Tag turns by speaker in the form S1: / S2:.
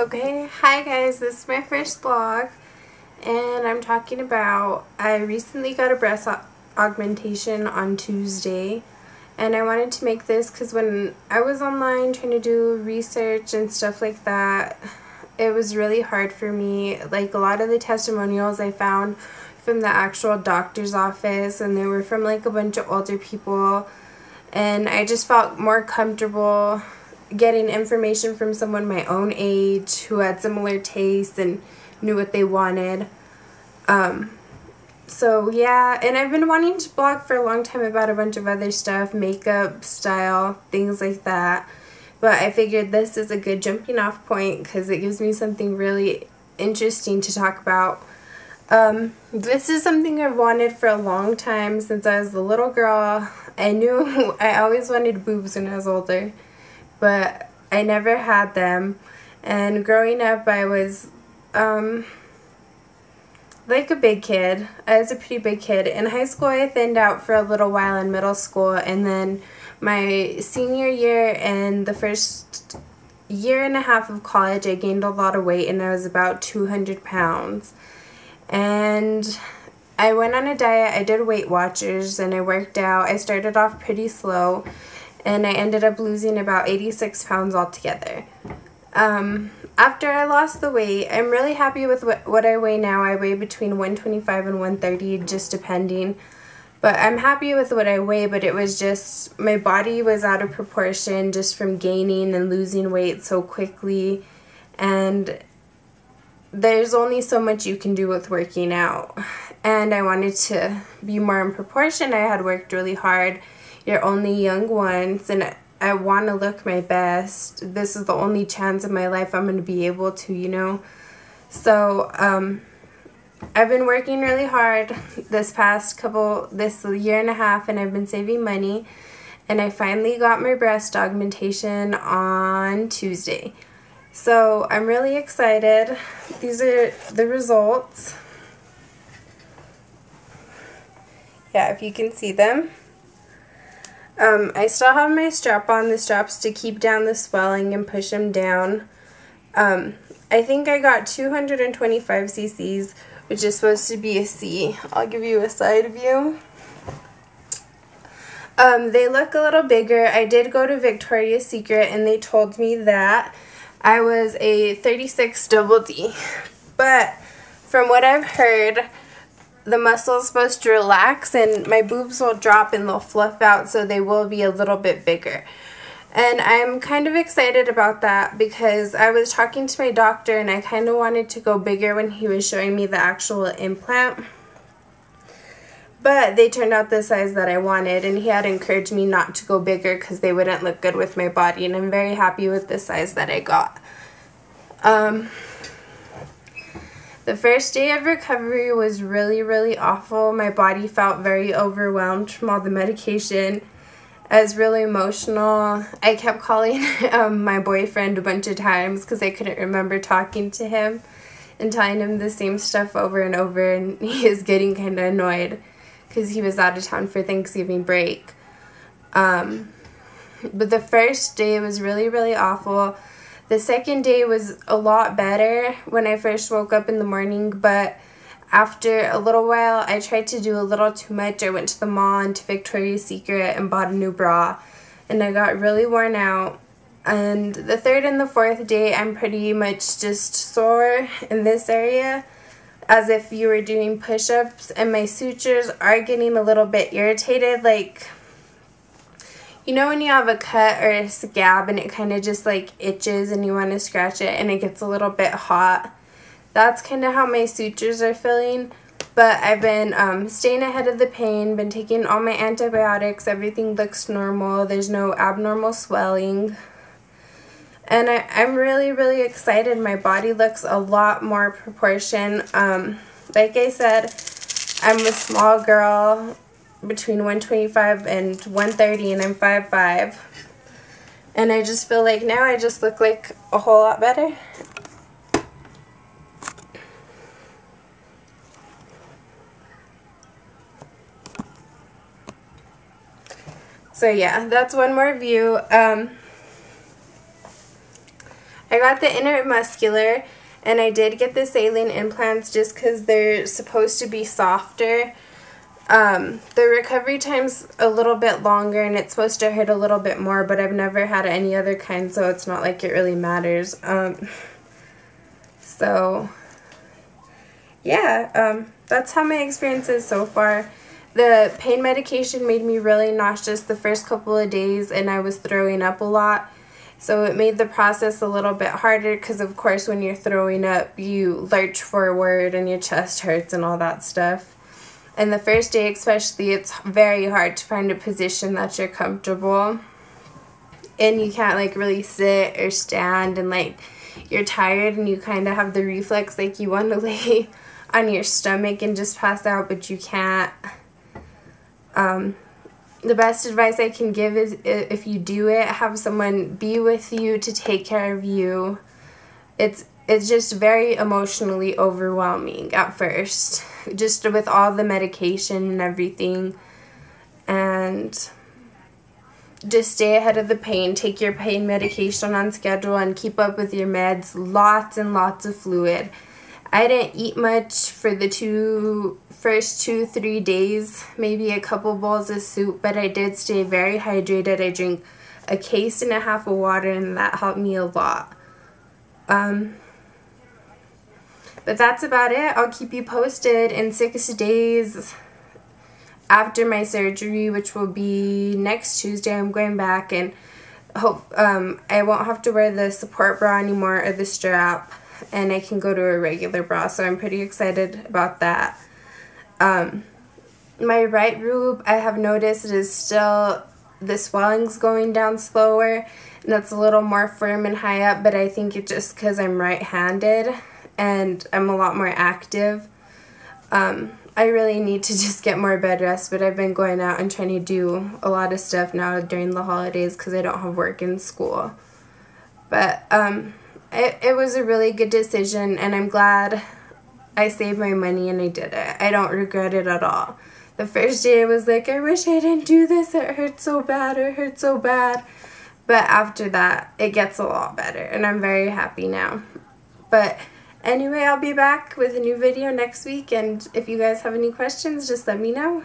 S1: Okay, hi guys, this is my first vlog and I'm talking about I recently got a breast augmentation on Tuesday, and I wanted to make this because when I was online trying to do research and stuff like that, it was really hard for me. Like, a lot of the testimonials I found from the actual doctor's office, and they were from like a bunch of older people, and I just felt more comfortable getting information from someone my own age who had similar tastes and knew what they wanted. So yeah, and I've been wanting to blog for a long time about a bunch of other stuff, makeup, style, things like that. But I figured this is a good jumping off point because it gives me something really interesting to talk about. This is something I've wanted for a long time since I was a little girl. I knew I always wanted boobs when I was older, but I never had them. And growing up, I was like a big kid. I was a pretty big kid. In high school, I thinned out for a little while in middle school, and then my senior year and the first year and a half of college, I gained a lot of weight, and I was about 200 pounds. And I went on a diet. I did Weight Watchers, and I worked out. I started off pretty slow, and I ended up losing about 86 pounds altogether. After I lost the weight, I'm really happy with what I weigh now. I weigh between 125 and 130, just depending. But I'm happy with what I weigh, but it was just, my body was out of proportion just from gaining and losing weight so quickly. And there's only so much you can do with working out. And I wanted to be more in proportion. I had worked really hard. You're only young once, and I want to look my best. This is the only chance in my life I'm going to be able to, you know. So, I've been working really hard this year and a half, and I've been saving money. And I finally got my breast augmentation on Tuesday. So, I'm really excited. These are the results. Yeah, if you can see them. I still have my strap on, the straps to keep down the swelling and push them down. I think I got 225 cc's, which is supposed to be a C. I'll give you a side view. They look a little bigger. I did go to Victoria's Secret, and they told me that I was a 36 double D. But from what I've heard, the muscle is supposed to relax and my boobs will drop and they'll fluff out, so they will be a little bit bigger. And I'm kind of excited about that because I was talking to my doctor and I kind of wanted to go bigger when he was showing me the actual implant. But they turned out the size that I wanted, and he had encouraged me not to go bigger because they wouldn't look good with my body, and I'm very happy with the size that I got. The first day of recovery was really, really awful. My body felt very overwhelmed from all the medication. I was really emotional. I kept calling my boyfriend a bunch of times because I couldn't remember talking to him and telling him the same stuff over and over, and he was getting kind of annoyed because he was out of town for Thanksgiving break. But the first day was really, really awful. The second day was a lot better when I first woke up in the morning, but after a little while, I tried to do a little too much. I went to the mall and to Victoria's Secret and bought a new bra, and I got really worn out. And the third and the fourth day, I'm pretty much just sore in this area, as if you were doing push-ups, and my sutures are getting a little bit irritated, like, you know when you have a cut or a scab and it kind of just like itches and you want to scratch it and it gets a little bit hot? That's kind of how my sutures are feeling. But I've been staying ahead of the pain, been taking all my antibiotics, everything looks normal, there's no abnormal swelling. And I'm really, really excited. My body looks a lot more proportion. Like I said, I'm a small girl, between 125 and 130, and I'm 5'5". And I just feel like now I just look like a whole lot better. So yeah, that's one more view. I got the intermuscular, and I did get the saline implants just because they're supposed to be softer. The recovery time's a little bit longer, and it's supposed to hurt a little bit more, but I've never had any other kind, so it's not like it really matters. So yeah, that's how my experience is so far. The pain medication made me really nauseous the first couple of days, and I was throwing up a lot. So it made the process a little bit harder because, of course, when you're throwing up, you lurch forward and your chest hurts and all that stuff. And the first day especially, it's very hard to find a position that you're comfortable. And you can't, like, really sit or stand, and, like, you're tired and you kind of have the reflex, like, you want to lay on your stomach and just pass out, but you can't. The best advice I can give is, if you do it, have someone be with you to take care of you. It's just very emotionally overwhelming at first, just with all the medication and everything. And just stay ahead of the pain, take your pain medication on schedule, and keep up with your meds. Lots and lots of fluid. I didn't eat much for the first 2-3 days, maybe a couple bowls of soup, but I did stay very hydrated. I drank a case and a half of water, and that helped me a lot. But that's about it. I'll keep you posted in 6 days after my surgery, which will be next Tuesday. I'm going back, and hope I won't have to wear the support bra anymore or the strap, and I can go to a regular bra, so I'm pretty excited about that. My right boob, I have noticed, is still, the swelling's going down slower, and that's a little more firm and high up, but I think it's just because I'm right-handed and I'm a lot more active. I really need to just get more bed rest, but I've been going out and trying to do a lot of stuff now during the holidays because I don't have work in school. But it was a really good decision, and I'm glad I saved my money and I did it. I don't regret it at all. The first day I was like, I wish I didn't do this. It hurts so bad. It hurts so bad. But after that, it gets a lot better, and I'm very happy now. But anyway, I'll be back with a new video next week, and if you guys have any questions, just let me know.